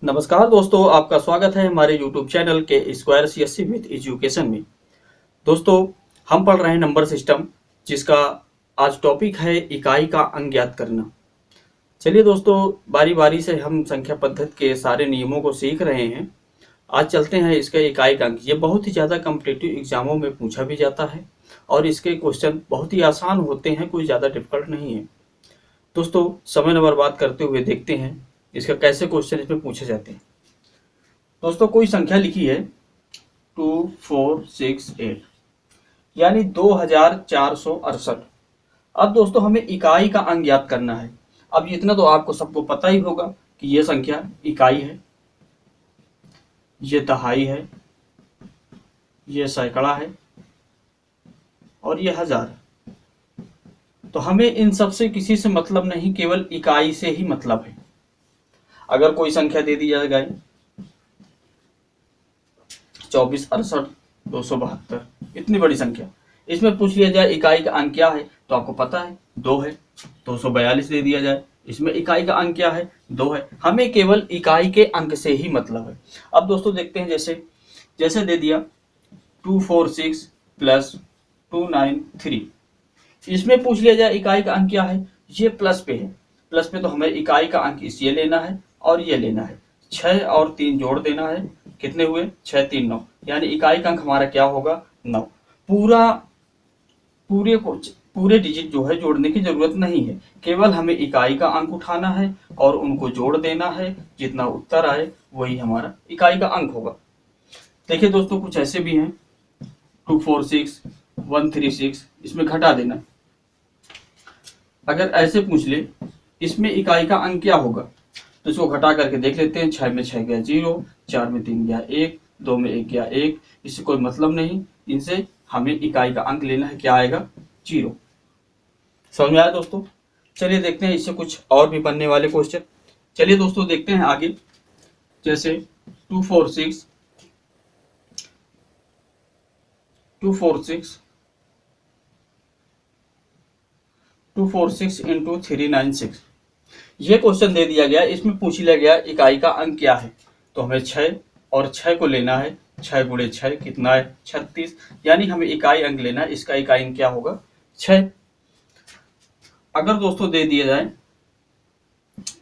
नमस्कार दोस्तों, आपका स्वागत है हमारे YouTube चैनल के स्क्वायर सीएससी विद एजुकेशन में। दोस्तों, हम पढ़ रहे हैं नंबर सिस्टम, जिसका आज टॉपिक है इकाई का अंक ज्ञात करना। चलिए दोस्तों, बारी बारी से हम संख्या पद्धति के सारे नियमों को सीख रहे हैं। आज चलते हैं इसके इकाई का अंक। ये बहुत ही ज़्यादा कॉम्पिटिटिव एग्जामों में पूछा भी जाता है और इसके क्वेश्चन बहुत ही आसान होते हैं, कोई ज़्यादा डिफिकल्ट नहीं है। दोस्तों, समय न बर्बाद करते हुए देखते हैं इसका कैसे क्वेश्चन इसमें पूछे जाते हैं। दोस्तों, कोई संख्या लिखी है 2468 यानी 2468। अब दोस्तों हमें इकाई का अंक ज्ञात करना है। अब इतना तो आपको सबको पता ही होगा कि ये संख्या इकाई है, ये दहाई है, ये सैकड़ा है और ये हजार है। तो हमें इन सब से किसी से मतलब नहीं, केवल इकाई से ही मतलब है। अगर कोई संख्या दे दी जाए 2468 इतनी बड़ी संख्या, इसमें पूछ लिया जाए इकाई का अंक क्या है, तो आपको पता है 2 है। 242 दे दिया जाए, इसमें इकाई का अंक क्या है, 2 है। हमें केवल इकाई के अंक से ही मतलब है। अब दोस्तों देखते हैं, जैसे दे दिया 246 प्लस 293, इसमें पूछ लिया जाए इकाई का अंक क्या है, ये प्लस पे है। प्लस पे तो हमें इकाई का अंक ये लेना है और ये लेना है। 6 और 3 जोड़ देना है, कितने हुए 6 3 9, यानी इकाई का अंक हमारा क्या होगा 9। पूरे डिजिट जो है जोड़ने की जरूरत नहीं है, केवल हमें इकाई का अंक उठाना है और उनको जोड़ देना है। जितना उत्तर आए वही हमारा इकाई का अंक होगा। देखिए दोस्तों, कुछ ऐसे भी हैं 246 136, इसमें घटा देना। अगर ऐसे पूछ ले इसमें इकाई का अंक क्या होगा, तो इसको घटा करके देख लेते हैं। 6 में 6 गया 0, 4 में 3 गया 1, 2 में 1 गया 1। इससे कोई मतलब नहीं, इनसे हमें इकाई का अंक लेना है, क्या आएगा 0। समझ में आया दोस्तों? चलिए देखते हैं इससे कुछ और भी बनने वाले क्वेश्चन। चलिए दोस्तों देखते हैं आगे। जैसे 246 इंटू 396, ये क्वेश्चन दे दिया गया। इसमें पूछ लिया गया इकाई का अंक क्या है, तो हमें 6 और 6 को लेना है। 6 गुणे 6 कितना है 36, यानी हमें इकाई अंक लेना है। इसका इकाई अंक क्या होगा 6। अगर दोस्तों दे दिया जाए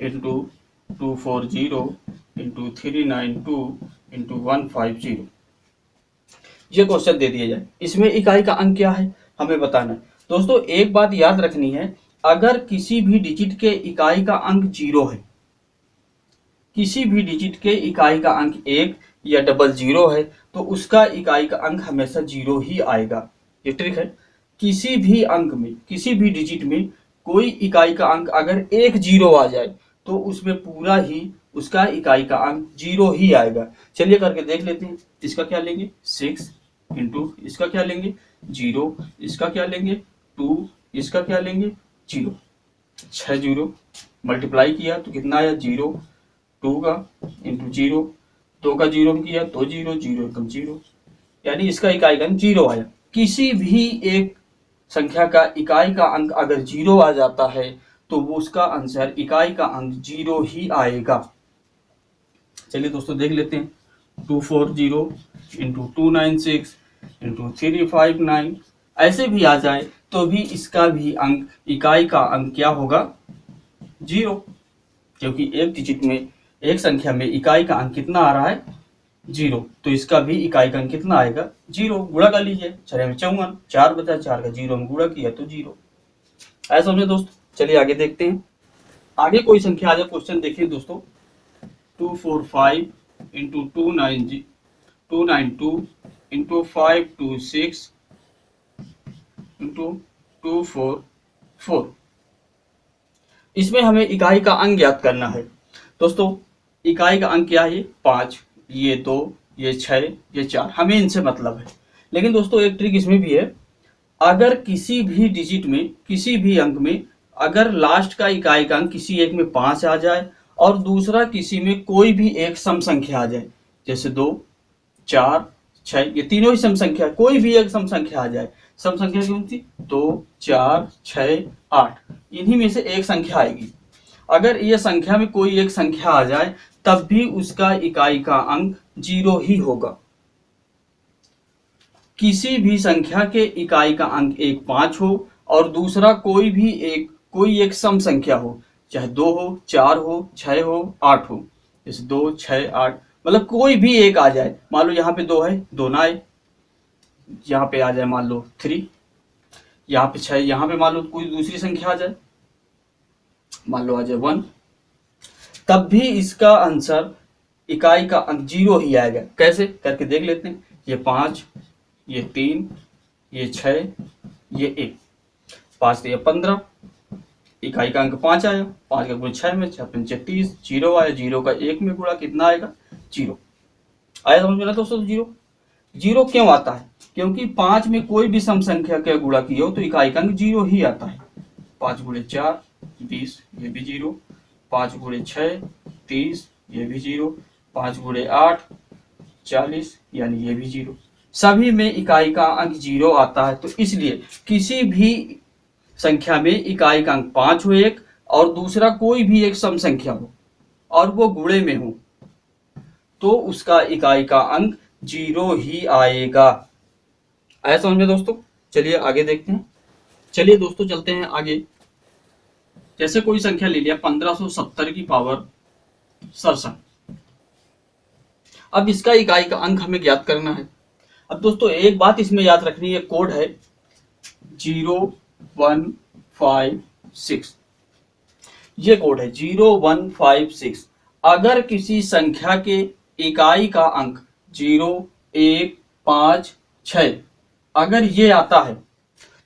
इंटू 240 इंटू 392 इंटू 150, ये क्वेश्चन दे दिया जाए, इसमें इकाई का अंक क्या है हमें बताना है। दोस्तों एक बात याद रखनी है, अगर किसी भी डिजिट के इकाई का अंक 0 है, किसी भी डिजिट के इकाई का अंक 1 या डबल 0 है, तो उसका इकाई का अंक हमेशा 0 ही आएगा। ये ट्रिक है। किसी भी अंक में, किसी भी डिजिट में कोई इकाई का अंक अगर 1 0 आ जाए, तो उसमें पूरा ही उसका इकाई का अंक 0 ही आएगा। चलिए करके देख लेते हैं। इसका क्या लेंगे 6 इंटू, इसका क्या लेंगे 0, इसका क्या लेंगे 2, इसका क्या लेंगे 0। 6 0 मल्टीप्लाई किया तो कितना आया 0। 2 का इंटू 0, 2 का 0 में किया तो 0 0 एकम 0, यानी इसका इकाई का अंक 0 आया। किसी भी एक संख्या का इकाई का अंक अगर 0 आ जाता है, तो वो उसका आंसर इकाई का अंक 0 ही आएगा। चलिए दोस्तों देख लेते हैं। 240 इंटू 296 इंटू 359, ऐसे भी आ जाए तो भी इसका भी अंक, इकाई का अंक क्या होगा 0, क्योंकि एक डिजिट में, एक संख्या में इकाई का अंक कितना आ रहा है 0, तो इसका भी इकाई का अंक कितना आएगा 0। गुणा कर लीजिए, 6 में 54, 4 बचा 4 का 0 में गुणा किया तो 0। ऐसा समझे दोस्त? चलिए आगे देखते हैं। आगे कोई संख्या आ जाए, क्वेश्चन देखिए दोस्तों। 245 इंटू 292 इंटू 526 इंटू 244, इसमें हमें इकाई का अंक ज्ञात करना है। दोस्तों इकाई का अंक क्या है 5, ये 2, ये 6, ये 4, हमें इनसे मतलब है। लेकिन दोस्तों एक ट्रिक इसमें भी है, अगर किसी भी डिजिट में, किसी भी अंक में अगर लास्ट का इकाई का अंक किसी एक में 5 आ जाए और दूसरा किसी में कोई भी एक सम संख्या आ जाए, जैसे 2 4 6, ये तीनों ही सम संख्या, कोई भी एक सम संख्या आ जाए। सम संख्या कौन सी 2 4 6 8, इन्हीं में से एक संख्या आएगी। अगर ये संख्या में कोई एक संख्या आ जाए तब भी उसका इकाई का अंक 0 ही होगा। किसी भी संख्या के इकाई का अंक एक 5 हो और दूसरा कोई एक सम संख्या हो, चाहे 2 हो, 4 हो, 6 हो, 8 हो। जैसे 2, 6, 8, मतलब कोई भी एक आ जाए। मान लो यहाँ पे 2 है, 2 ना आए, यहाँ पे आ जाए मान लो 3, यहाँ पे 6, यहाँ पे मान लो कोई दूसरी संख्या आ जाए, मान लो आ जाए 1, तब भी इसका आंसर इकाई का अंक 0 ही आएगा। कैसे करके देख लेते हैं। ये 5, ये 3, ये 6, ये 1, 5 तो ये 15, इकाई का अंक 5 आया, 5 का गुण 6 में 6 पंचे 30, 0 आया, 0 का 1 में गुणा कितना आएगा 0 आया। समझ में ना दोस्तों। 0 क्यों आता है? क्योंकि 5 में कोई भी सम संख्या का गुणा किया हो तो इकाई का अंक 0 ही आता है। 5 गुणे 4 20, ये भी 0, 5 गुणे 6 30, ये भी 0, 5 गुणे 8 40, यानी ये भी 0। सभी में इकाई का अंक 0 आता है। तो इसलिए किसी भी संख्या में इकाई का अंक 5 हो एक, और दूसरा कोई भी एक सम संख्या हो और वो गुणे में हो, तो उसका इकाई का अंक 0 ही आएगा। आया समझ में दोस्तों। चलिए आगे देखते हैं। चलिए दोस्तों चलते हैं आगे। जैसे कोई संख्या ले लिया 1570 की पावर 67। अब इसका इकाई का अंक हमें ज्ञात करना है। अब दोस्तों एक बात इसमें याद रखनी है, कोड है 0156। ये कोड है 0156। अगर किसी संख्या के इकाई का अंक 0 1 5 6 अगर ये आता है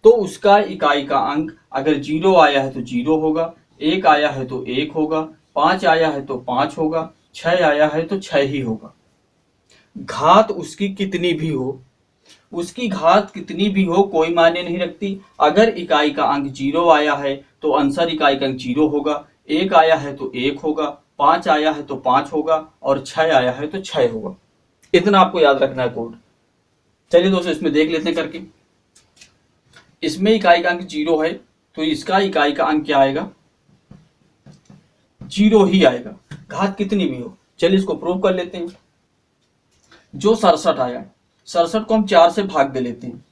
तो उसका इकाई का अंक अगर 0 आया है तो 0 होगा, 1 आया है तो 1 होगा, 5 आया है तो 5 होगा, 6 आया है तो 6 ही होगा। घात उसकी कितनी भी हो, उसकी घात कितनी भी हो कोई मायने नहीं रखती। अगर इकाई का अंक 0 आया है तो आंसर इकाई का अंक 0 होगा, 1 आया है तो 1 होगा, 5 आया है तो 5 होगा, और 6 आया है तो 6 होगा। इतना आपको याद रखना है कोड। चलिए दोस्तों इसमें देख लेते हैं करके। इसमें इकाई का अंक 0 है तो इसका इकाई का अंक क्या आएगा 0 ही आएगा, घात कितनी भी हो। चलिए इसको प्रूव कर लेते हैं। जो 67 आया, 67 को हम 4 से भाग दे लेते हैं।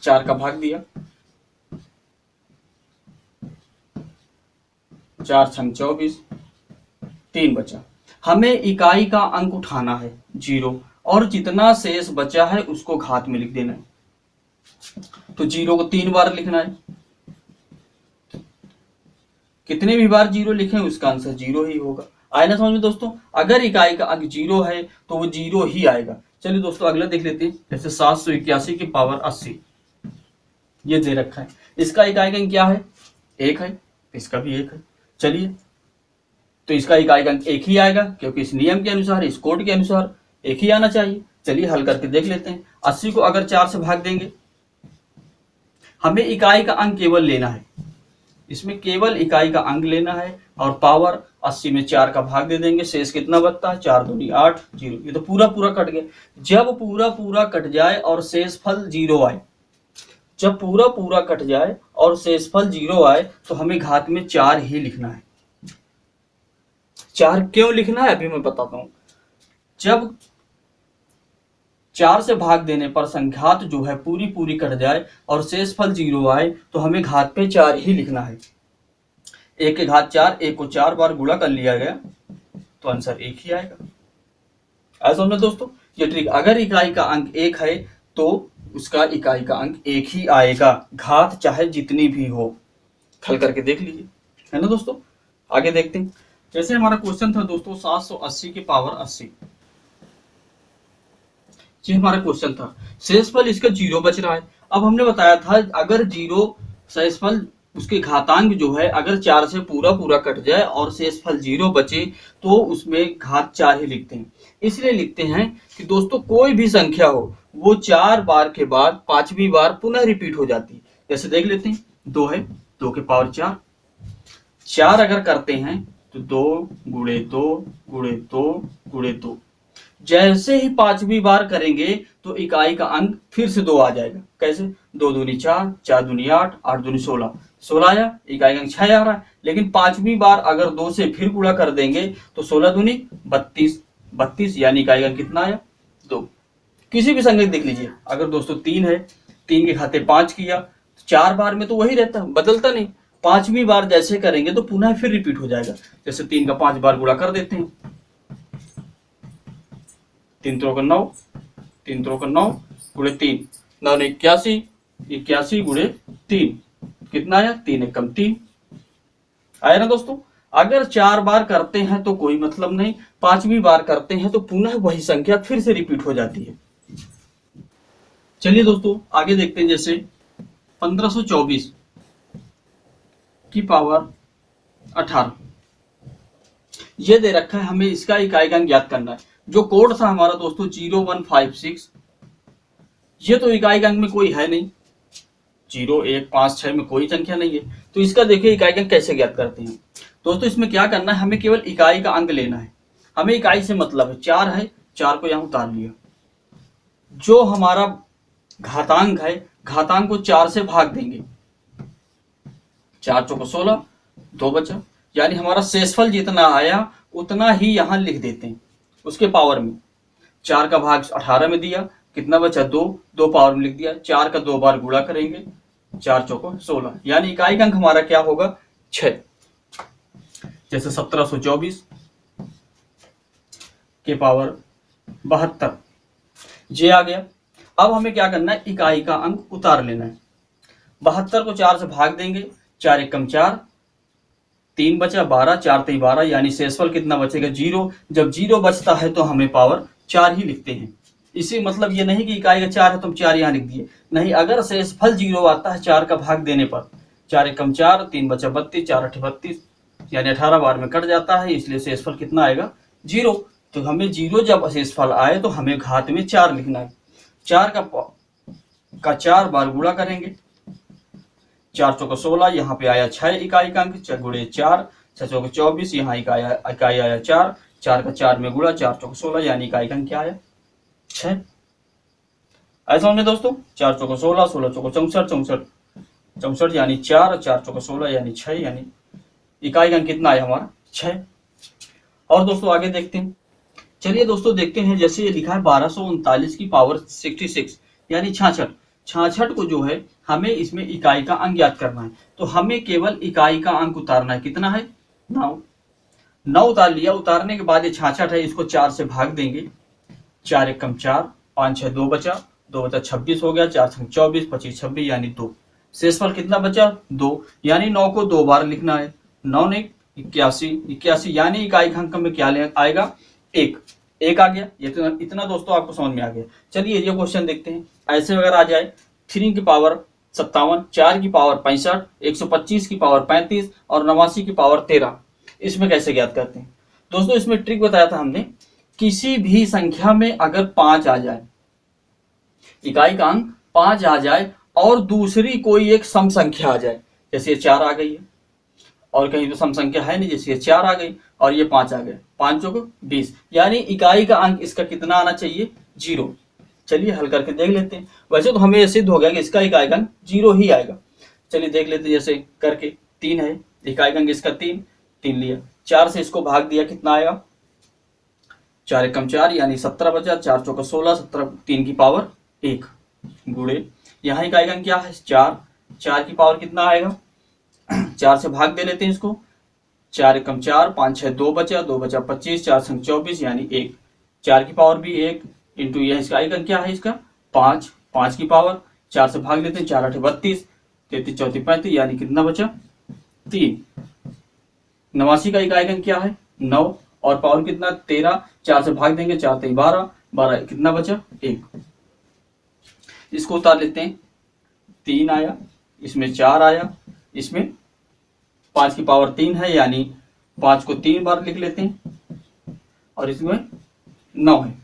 4 का भाग दिया, 4 छंग 24, 3 बचा। हमें इकाई का अंक उठाना है 0, और जितना शेष बचा है उसको घात में लिख देना है। तो 0 को 3 बार लिखना है। कितने भी बार 0 लिखें उसका आंसर 0 ही होगा। आया ना समझ में दोस्तों। अगर इकाई का अंक 0 है तो वो 0 ही आएगा। चलिए दोस्तों अगला देख लेते हैं। जैसे 781 की पावर 80 ये दे रखा है। इसका इकाई का अंक क्या है 1 है, इसका भी 1 है। चलिए तो इसका इकाई का अंक 1 ही आएगा, क्योंकि इस नियम के अनुसार, इस कोड के अनुसार 1 ही आना चाहिए। चलिए हल करके देख लेते हैं। 80 को अगर 4 से भाग देंगे, हमें इकाई का अंक केवल लेना है, इसमें केवल इकाई का अंक लेना है, और पावर 80 में 4 का भाग दे देंगे। शेष कितना बचता है 4 दूनी 8, 0। ये तो पूरा पूरा कट गया। जब पूरा पूरा कट जाए और शेषफल 0 आए, जब पूरा पूरा कट जाए और शेषफल 0 आए तो हमें घात में 4 ही लिखना है। 4 क्यों लिखना है अभी मैं बताता हूं। जब 4 से भाग देने पर संख्यात जो है पूरी पूरी कट जाए और शेषफल 0 आए तो हमें घात पे 4 ही लिखना है। 1 के घात 4, 1 को 4 बार गुणा कर लिया गया तो आंसर 1 ही आएगा। ऐसा समझे दोस्तों ये ट्रिक। अगर इकाई का अंक 1 है तो उसका इकाई का अंक 1 ही आएगा, घात चाहे जितनी भी हो। हल करके देख लीजिए, है ना दोस्तों। आगे देखते हैं। जैसे हमारा क्वेश्चन था दोस्तों 780 की पावर 80, ये हमारा क्वेश्चन था। शेषफल इसका 0 बच रहा है। अब हमने बताया था अगर 0 शेषफल उसके घातांक जो है अगर 4 से पूरा पूरा कट जाए और शेषफल 0 बचे तो उसमें घात 4 ही लिखते हैं। इसलिए लिखते हैं कि दोस्तों कोई भी संख्या हो वो 4 बार के बाद 5वीं बार पुनः रिपीट हो जाती है। जैसे देख लेते हैं 2 है, 2 के पावर 4, 4 अगर करते हैं तो 2 गुणे 2 गुणे 2 गुणे 2, जैसे ही पांचवी बार करेंगे तो इकाई का अंक फिर से 2 आ जाएगा। कैसे? 2 दूनी 4, 4 दूनी 8, 8 दूनी 16, 16 आया, इकाई का अंक 6 आ रहा है। लेकिन पांचवी बार अगर 2 से फिर गुणा कर देंगे तो 16 दूनी 32, 32 यानी इकाई का अंक कितना आया? 2। किसी भी संख्या देख लीजिए, अगर दोस्तों 3 है, 3 के खाते 5 किया, 4 बार में तो वही रहता है, बदलता नहीं। पांचवी बार जैसे करेंगे तो पुनः फिर रिपीट हो जाएगा। जैसे 3 का 5 बार गुणा कर देते हैं, 3 त्रोका 9, 3 त्रोका 9 गुणे 3, 9 ने 81, 81 गुणे 3 कितना आया? 3 एकम 3 आया ना दोस्तों। अगर 4 बार करते हैं तो कोई मतलब नहीं, पांचवी बार करते हैं तो पुनः वही संख्या फिर से रिपीट हो जाती है। चलिए दोस्तों आगे देखते हैं। जैसे 1524 की पावर 18 ये दे रखा है, हमें इसका इकाई का अंक ज्ञात करना है। जो कोड था हमारा दोस्तों 0156, ये तो इकाई का अंक में कोई है नहीं, 0 1 5 6 में कोई संख्या नहीं है, तो इसका देखिए इकाई का अंक कैसे ज्ञात करते हैं। दोस्तों इसमें क्या करना है, हमें केवल इकाई का अंक लेना है। हमें इकाई से मतलब है 4 है, 4 को यहां उतार लिया। जो हमारा घातांक है, घातांक को 4 से भाग देंगे, 4 चौको 16, 2 बचा, यानी हमारा शेषफल जितना आया उतना ही यहां लिख देते हैं उसके पावर में। 4 का भाग 18 में दिया, कितना बचा? 2, 2 पावर में लिख दिया। 4 का 2 बार गुणा करेंगे, 4 चौको 16, यानी इकाई का अंक हमारा क्या होगा? 6। जैसे 1724 के पावर 72 ये आ गया। अब हमें क्या करना है, इकाई का अंक उतार लेना है। 72 को 4 से भाग देंगे, 4 एकम 4, 3 बचा, 12, 4 3 12, यानी शेषफल कितना बचेगा? 0। जब 0 बचता है तो हमें पावर 4 ही लिखते हैं। इसी मतलब ये नहीं कि इकाई का 4 है तो हम 4 यहाँ लिख दिए, नहीं। अगर शेषफल 0 आता है 4 का भाग देने पर, 4 एकम 4, 3 बचा 32, 4 8 32, यानी 18 बार में कट जाता है, इसलिए शेषफल कितना आएगा? 0। तो हमें 0 जब शेषफल आए तो हमें घात में 4 लिखना है। 4 का 4 बार गुणा करेंगे, 4 चौको 16, यहाँ पे आया 6 इकाई का अंक, गुणे 4, 6 चौको 24, यहाँ इकाई आया 4, 4 का 4 में गुणा, 4 चौको 16, यानी इकाई का अंक क्या आया? 6। ऐसा हमने दोस्तों 4 चौको 16, 16 चौको 64, 64 64 यानी 4, 4 चौको 16 यानी 6, यानी इकाई का अंक कितना आया हमारा? 6। और दोस्तों आगे देखते हैं। चलिए दोस्तों देखते हैं, जैसे ये लिखा है 1239 की पावर 66 यानी 66। 66 को जो है हमें इसमें इकाई का अंक ज्ञात करना है, तो हमें केवल इकाई का अंक उतारना है। कितना है? 9। 9 उतार लिया। उतारने के बाद ये 66 है, इसको 4 से भाग देंगे, 4 एकम 4, 5 6 2 बचा, 2 बचा 26 हो गया, 4 6 24, 25 26 यानी 2। शेषफल कितना बचा? 2, यानी 9 को 2 बार लिखना है। 9 ने 81, 81 यानी इकाई का अंक में क्या आएगा? 1। 1 आ गया। ये तो इतना दोस्तों आपको समझ में आ गया। चलिए ये क्वेश्चन देखते हैं। ऐसे अगर आ जाए 3 की पावर 57, 4 की पावर 65, 125 की पावर 35 और 89 की पावर 13, इसमें कैसे ज्ञात करते हैं? दोस्तों इसमें ट्रिक बताया था हमने, किसी भी संख्या में अगर 5 आ जाए, इकाई का अंक 5 आ जाए और दूसरी कोई एक सम संख्या आ जाए, जैसे ये 4 आ गई है और कहीं तो सम संख्या है नहीं, जैसे ये 4 आ गई और ये 5 आ गए, 5 चौको 20, यानी इकाई का अंक इसका कितना आना चाहिए? 0। चलिए हल करके देख लेते हैं। वैसे तो हमें सिद्ध हो गया कि इसका इकाई का अंक 0 ही आएगा। चलिए देख लेते हैं, जैसे करके 3 है, इकाई का अंक इसका 3, 3 लिया, 4 से इसको भाग दिया, कितना आएगा? 4 एकम 4 यानी 17 बचा, 4 चौका 16, 17 3 की पावर 1 गुणे, यहाँ इकाई का अंक क्या है? 4, 4 की पावर कितना आएगा? 4 से भाग दे लेते हैं इसको, 4 एकम 4, 5 6 2 बचा, 2 बचा 25, 4 संग 24 यानी 1, 4 की पावर भी 1 इंटू यह इसका इकाई क्या है? इसका 5, 5 की पावर 4 से भाग लेते हैं, 4 8 32, 33 34 35 यानी कितना बचा? 3। 89 का इकाई का क्या है? 9 और पावर कितना? 13, 4 से भाग देंगे, 4 3 12, 12 कितना बचा? 1। इसको उतार लेते हैं, 3 आया, इसमें 4 आया, इसमें 5 की पावर 3 है, यानी 5 को 3 बार लिख लेते हैं और इसमें 9 है,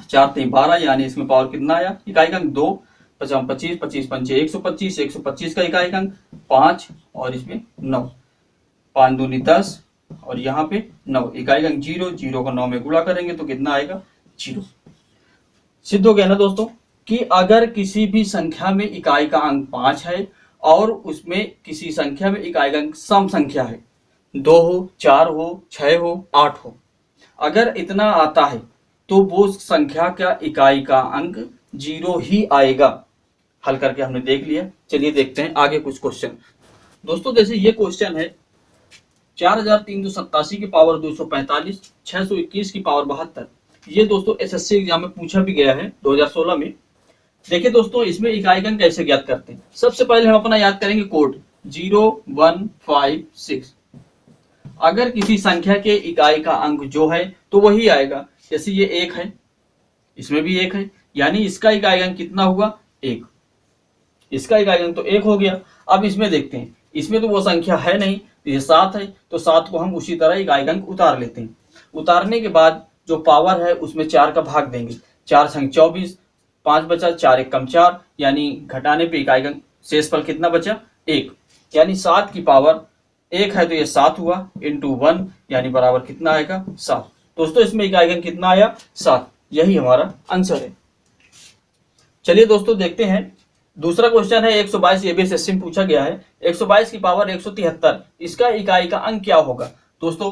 4 3 12 यानी इसमें पावर कितना आया? इकाई का अंक 2, 55 25 25 पंचे 125, 125 का इकाई का अंक 5 और इसमें 9, 5 दूनी 10 और यहाँ पे 9, इकाई अंक 0, 0 को 9 में गुणा करेंगे तो कितना आएगा 0। सिद्ध हो गया ना दोस्तों कि अगर किसी भी संख्या में इकाई का अंक 5 है और उसमें किसी संख्या में इकाई का अंक सम संख्या है, 2 हो, 4 हो, 6 हो, 8 हो, अगर इतना आता है तो वो संख्या का इकाई का अंक 0 ही आएगा। हल करके हमने देख लिया। चलिए देखते हैं आगे कुछ क्वेश्चन। दोस्तों जैसे ये क्वेश्चन है 4387 की पावर 245, 621 की पावर 72। ये दोस्तों एसएससी एग्जाम में पूछा भी गया है 2016 में। देखिए दोस्तों इसमें इकाई अंक कैसे ज्ञात करते हैं। सबसे पहले हम अपना याद करेंगे कोड 0156। अगर किसी संख्या के इकाई का अंक जो है तो वही आएगा। जैसे ये 1 है, इसमें भी 1 है, यानी इसका इकाई अंक कितना हुआ 1। इसका इकाई अंक तो 1 हो गया। अब इसमें देखते हैं, इसमें तो वो संख्या है नहीं, ये 7 है, तो 7 को हम उसी तरह इकाई अंक उतार लेते हैं। उतारने के बाद जो पावर है उसमें 4 का भाग देंगे। 4 संग 24, 5 बचा, 4 एक कम 4, यानी घटाने पे इकाई अंक शेषफल कितना बचा 1, यानी 7 की पावर 1 है तो ये 7 हुआ इंटू 1, यानी बराबर कितना आएगा 7। दोस्तों इसमें इकाई अंक कितना आया 7, यही हमारा आंसर है। चलिए दोस्तों देखते हैं दूसरा क्वेश्चन है 122। ये भी एसएससी में पूछा गया है। 122 की पावर 173, इसका इकाई का अंक क्या होगा। दोस्तों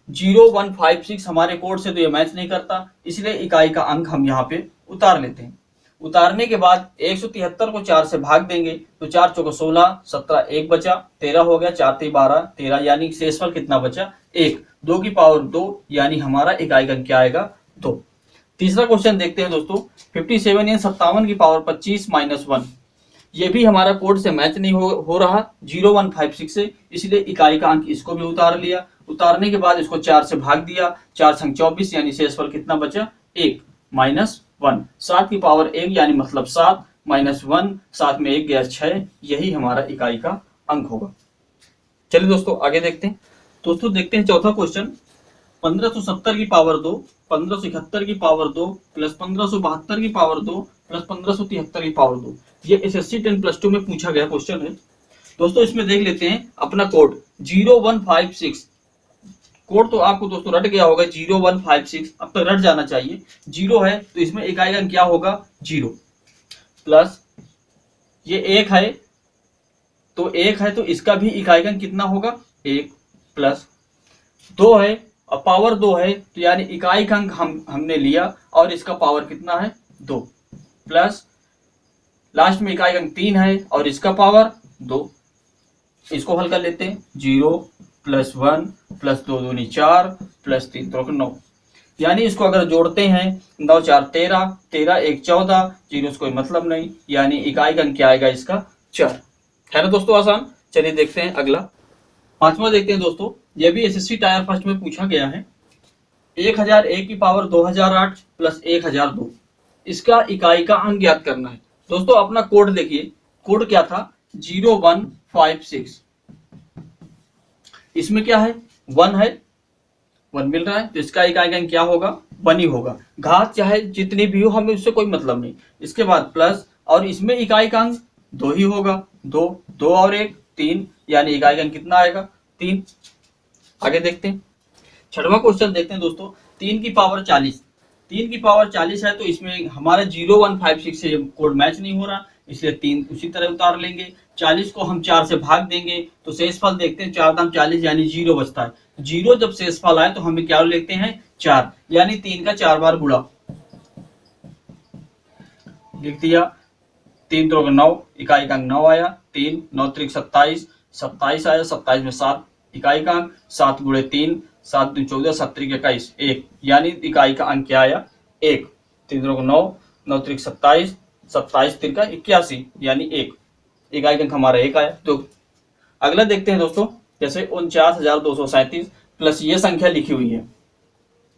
0156 हमारे कोड से तो ये मैच नहीं करता, इसलिए इकाई का अंक हम यहाँ पे उतार लेते हैं। उतारने के बाद 173 को 4 से भाग देंगे तो 4 चौको 16, 17 1 बचा, 13 हो गया, 4 3 12, 13, यानी शेषफल कितना बचा 1। 2 की पावर 2, यानी हमारा इकाई का अंक क्या आएगा 2। तीसरा क्वेश्चन देखते हैं दोस्तों 57 यानी 57 की पावर 25 माइनस 1। ये भी हमारा कोड से मैच नहीं हो रहा 0156 से, इसलिए इकाई का अंक इसको भी उतार लिया। उतारने के बाद इसको 4 से भाग दिया, 4 संग 24, यानी शेषफल कितना बचा 1 माइनस 1। 7 की पावर 1 यानी मतलब 7 माइनस 1, 7 में 1 गया 6, यही हमारा इकाई का अंक होगा। चलिए दोस्तों आगे देखते हैं। दोस्तों देखते हैं चौथा क्वेश्चन 1570 की पावर 2, 1571 की पावर 2 प्लस 1572 की पावर 2 प्लस 1573 की पावर 2। ये एसएससी 10+2 में पूछा गया क्वेश्चन है। दोस्तों इसमें देख लेते हैं अपना कोड 0156। कोड तो आपको दोस्तों रट गया होगा 0156, अब तक रट जाना चाहिए। 0 है तो इसमें इकाई अंक क्या होगा 0, प्लस ये 1 है तो 1 है तो इसका भी इकाई अंक कितना होगा 1, प्लस 2 है और पावर 2 है तो यानी इकाई का अंक हमने लिया और इसका पावर कितना है 2, प्लस लास्ट में इकाई अंक 3 है और इसका पावर 2। इसको हल कर लेते हैं 0 प्लस 1 प्लस 2 दूनी 4 प्लस 3 तो 9, यानी इसको अगर जोड़ते हैं 9 4 13, 13 1 14, 0 से कोई मतलब नहीं, यानी इकाई अंक क्या आएगा इसका 4। है ना दोस्तों आसान। चलिए देखते हैं अगला पांचवा देखते हैं दोस्तों। यह भी एसएससी टायर फर्स्ट में पूछा गया है 1001 की पावर 2008 प्लस 1002, इसका इकाई का अंक ज्ञात करना है। दोस्तों अपना कोड देखिए, कोड क्या था 0156। इसमें क्या है 1 है, 1 मिल रहा है तो इसका इकाई अंक क्या होगा 1 ही होगा। घात चाहे जितनी भी हो हमें उससे कोई मतलब नहीं। इसके बाद प्लस और इसमें इकाई का अंक 2 ही होगा, 2 2 और 1 3, यानी इकाई अंक कितना आएगा 3। आगे देखते हैं छठवां क्वेश्चन देखते हैं दोस्तों 3 की पावर 40। 3 की पावर 40 है तो इसमें हमारा 0156 से कोड मैच नहीं हो रहा, इसलिए 3 उसी तरह उतार लेंगे। 40 को हम 4 से भाग देंगे तो शेषफल देखते हैं 4 दाम 40, यानी 0 बचता है। 0 जब शेषफल आए तो हमें क्या लेते हैं 4, यानी 3 का 4 बार गुणा लिख दिया। 3 3 9, इकाई का अंक 9 आया, 3 9 3 27, 27 आया, 27 में 7 इकाई का अंक, 7 गुणे 3 7 2 14, 7 3 21 1, यानी इकाई का अंक क्या आया 1। 3 3 9, 9 3 27, 27 3 81, यानी 1, इकाई का अंक हमारा 1 आया। तो अगला देखते हैं दोस्तों जैसे 49,237 प्लस ये संख्या लिखी हुई है,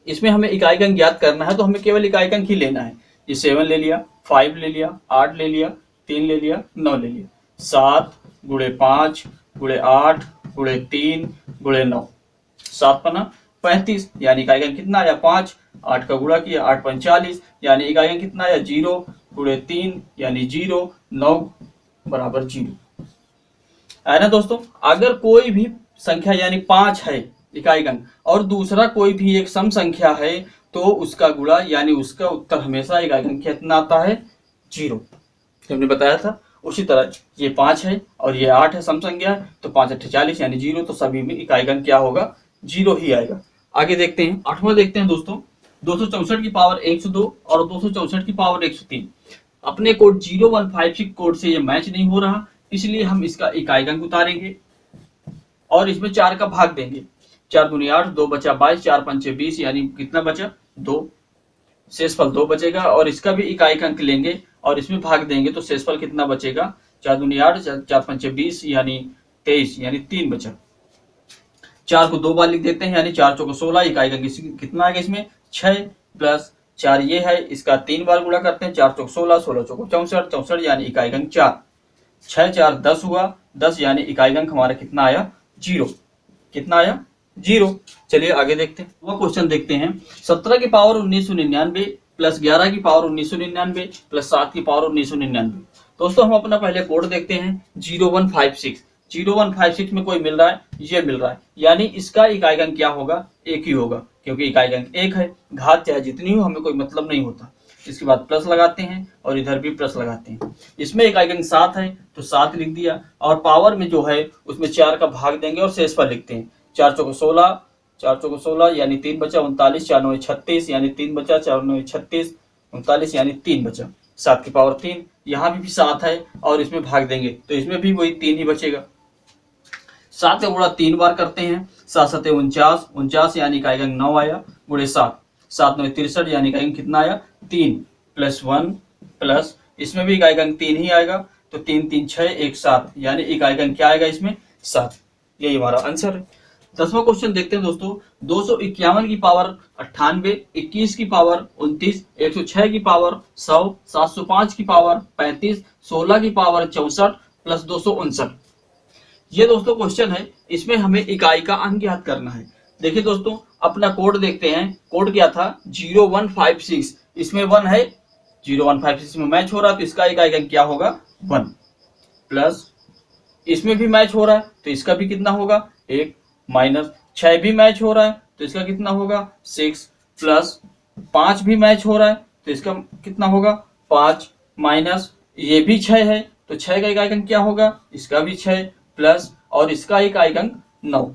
इसमें हमें इकाई का अंक ज्ञात करना है तो हमें केवल इकाई का अंक ही लेना है। ये 7 ले लिया, 5 ले लिया, 8 ले लिया, 3 ले लिया, 9 ले लिया, 7 गुणे 5 गुणे 8 गुणे 3 गुणे 9, 7 पना 35, यानी इकाई का अंक कितना आया 5। 8 का गुणा किया 8 5 40, यानी इकाई का अंक कितना आया 0 गुणे 3, यानी 0, 9 बराबर 0 है ना दोस्तों। अगर कोई भी संख्या यानी 5 है इकाई अंक, और दूसरा कोई भी एक सम संख्या है तो उसका गुणा यानी उसका उत्तर हमेशा इकाई अंक कितना आता है, 0। हमने बताया था। उसी तरह ये 5 है और ये 8 है, सम संख्या, तो 5 8 40 यानी 0, तो सभी में इकाई अंक क्या होगा, 0 ही आएगा। आगे देखते हैं, 8वां देखते हैं दोस्तों। 264 की पावर 102 और 264 की पावर 103। अपने कोड 0156 कोड से ये मैच नहीं हो रहा, इसलिए हम इसका इकाई अंक उतारेंगे और इसमें 4 का भाग देंगे। 4 दूनी 8, 2 बचा 22, 4 पंचे 20, यानी कितना बचा, 2। शेषफल 2 बचेगा और इसका भी इकाई अंक लेंगे और इसमें भाग देंगे, तो शेषफल कितना बचेगा, 4 दूनी 8, 4 पंचे 20, यानी 23, यानी 3 बचा। 4 को 2 बार लिख देते हैं, यानी 4 चौको 16, इकाई अंक कितना आएगा इसमें, 6 प्लस 4 ये है, इसका 3 बार गुणा करते हैं, 4 चौक 16, 16 चौको 64, 64 यानी इकाई अंक 4। 6 4 10 हुआ, 10 यानी इकाई अंक हमारा कितना आया, 0। कितना आया, 0। चलिए आगे देखते हैं, वो क्वेश्चन देखते हैं। 17 की पावर 1999 प्लस 11 की पावर 1999 प्लस 7 की पावर 1999। दोस्तों हम अपना पहले कोड देखते हैं, 0156। 0156 में कोई मिल रहा है, ये मिल रहा है, यानी इसका इकाई अंक क्या होगा, 1 ही होगा, क्योंकि इकाई अंक 1 है। घात चाहे जितनी हो, हमें कोई मतलब नहीं होता। इसके बाद प्लस लगाते हैं और इधर भी प्लस लगाते हैं। इसमें इकाई अंक 7 है तो 7 लिख दिया, और पावर में जो है उसमें 4 का भाग देंगे और शेषफल लिखते हैं। 4 चौको 16, 4 चौको 16 यानी 3 बचा, 39, 4 9 36 यानी 3 बचा, 4 9 36, 39 यानी 3 बचा। 7 की पावर 3, यहाँ भी 7 है और इसमें भाग देंगे तो इसमें भी वही 3 ही बचेगा। 7 का गुणा 3 बार करते हैं, 7 7 49, 49 यानी इकाई अंक 9 आया, गुणे 7, 7 9 63 यानी इकाई अंक कितना आया, 3 प्लस 1 प्लस, इसमें भी इकाई अंक 3 ही आएगा, तो 3 3 6 1 7 यानी इकाई अंक क्या आएगा इसमें, 7। यही हमारा आंसर है। 10वां क्वेश्चन देखते हैं दोस्तों। 251 की पावर 98, 21 की पावर 29, 106 की पावर 100, 705 की पावर 35, 16 की पावर 64 प्लस 259। ये दोस्तों क्वेश्चन है, इसमें हमें इकाई का अंक ज्ञात करना है। देखिए दोस्तों, अपना कोड देखते हैं। कोड क्या था, 0156। इसमें 1 है, 0156 में मैच हो रहा है तो इसका इकाई अंक क्या होगा, 1 प्लस, इसमें भी मैच हो रहा है तो इसका भी कितना होगा, 1 माइनस, 6 भी मैच हो रहा है तो इसका कितना होगा, 6 प्लस, 5 भी मैच हो रहा है तो इसका कितना होगा, 5 माइनस, ये भी 6 है तो 6 का इकाई अंक क्या होगा, इसका भी 6 प्लस, और इसका इकाई अंक 9।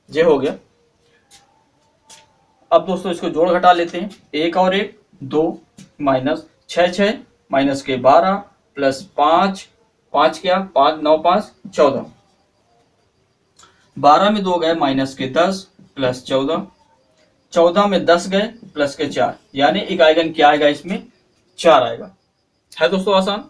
ये हो गया। अब दोस्तों इसको जोड़ घटा लेते हैं, 1 और 1 2 माइनस 6 6 माइनस के 12 प्लस 5 5 क्या, 5 9 5 14, 12 में 2 गए माइनस के 10 प्लस 14, 14 में 10 गए प्लस के 4, यानी इकाई अंक क्या आएगा इसमें, 4 आएगा। है दोस्तों आसान।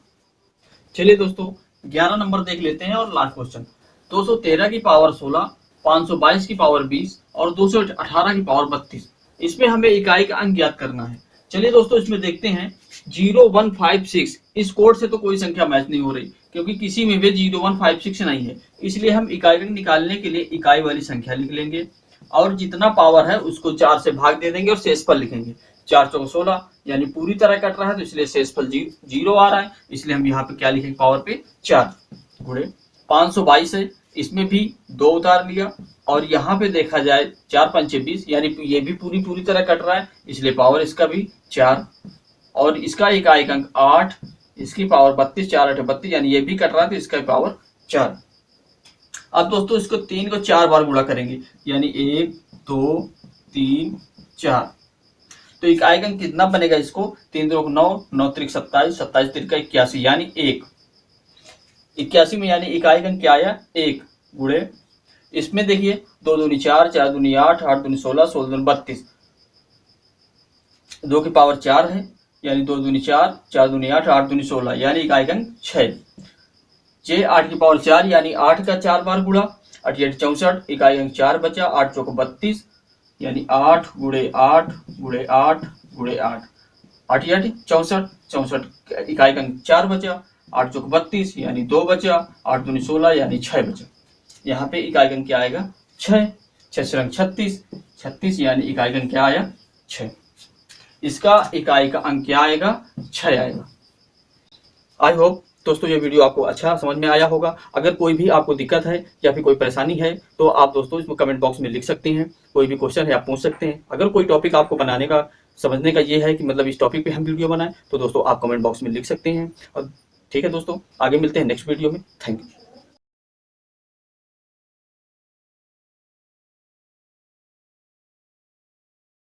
चलिए दोस्तों 11 नंबर देख लेते हैं और लास्ट क्वेश्चन। 213 की पावर 16, 522 की पावर 20 और 218 की पावर 32। इसमें हमें इकाई का अंक ज्ञात करना है। चलिए दोस्तों इसमें देखते हैं, 0156, इस कोड से तो कोई संख्या मैच नहीं हो रही, क्योंकि किसी में भी 0156 नहीं है, इसलिए हम इकाई अंक निकालने के लिए इकाई वाली संख्या लिख लेंगे और जितना पावर है उसको 4 से भाग दे देंगे और शेषफल लिखेंगे। 4 चौको 16 यानी पूरी तरह कट रहा है तो इसलिए शेषफल 0 आ रहा है, इसलिए हम यहाँ पे क्या लिखेंगे, पावर पे 4 गुणे 522 है, इसमें भी 2 उतार लिया, और यहाँ पे देखा जाए 4 पंचे 20 यानी ये भी पूरी तरह कट रहा है, इसलिए पावर इसका भी 4, और इसका इकाई अंक 8, इसकी पावर 32, 4 8 32 यानी ये भी कट रहा है तो इसका पावर 4। अब दोस्तों इसको 3 को 4 बार गुणा करेंगे, यानी 1 2 3 4, तो इकाई अंक कितना बनेगा, इसको 3 2 9 9 3 27 27 3 81 यानी 1, 81 में यानी इकाई अंक क्या आया, 1 गुणे, इसमें देखिए 2 दूनी 4 4 दूनी 8 8 दूनी 16 16 दूनी 32, 2 की पावर 4 है यानी 2 दूनी 4 4 दूनी 8 8 दूनी 16 यानी इकाई अंक 6। जे 8 की पावर 4 यानी 8 का 4 बार गुणा, 8 8 64, इकाई अंक 4 बचा, 8 चौको 32 यानी 8 गुणे 8 गुणे 8 गुणे 8, 8 8 64 64, इकाई अंक 4 बचा, 8 चौको 32 यानी 2 बचा, 8 दूनी 16 यानी 6 बचा। यहाँ पे इकाई अंक क्या आएगा, 6, 6 रंग 36 36 यानी इकाई अंक क्या आया, 6। इसका इकाई का अंक क्या आएगा, 6 आएगा। आई होप दोस्तों ये वीडियो आपको अच्छा समझ में आया होगा। अगर कोई भी आपको दिक्कत है या फिर कोई परेशानी है तो आप दोस्तों इसमें कमेंट बॉक्स में लिख सकते हैं। कोई भी क्वेश्चन है आप पूछ सकते हैं। अगर कोई टॉपिक आपको बनाने का समझने का ये है कि मतलब इस टॉपिक पे हम वीडियो बनाएं तो दोस्तों आप कमेंट बॉक्स में लिख सकते हैं। और ठीक है दोस्तों, आगे मिलते हैं नेक्स्ट वीडियो में। Thank you.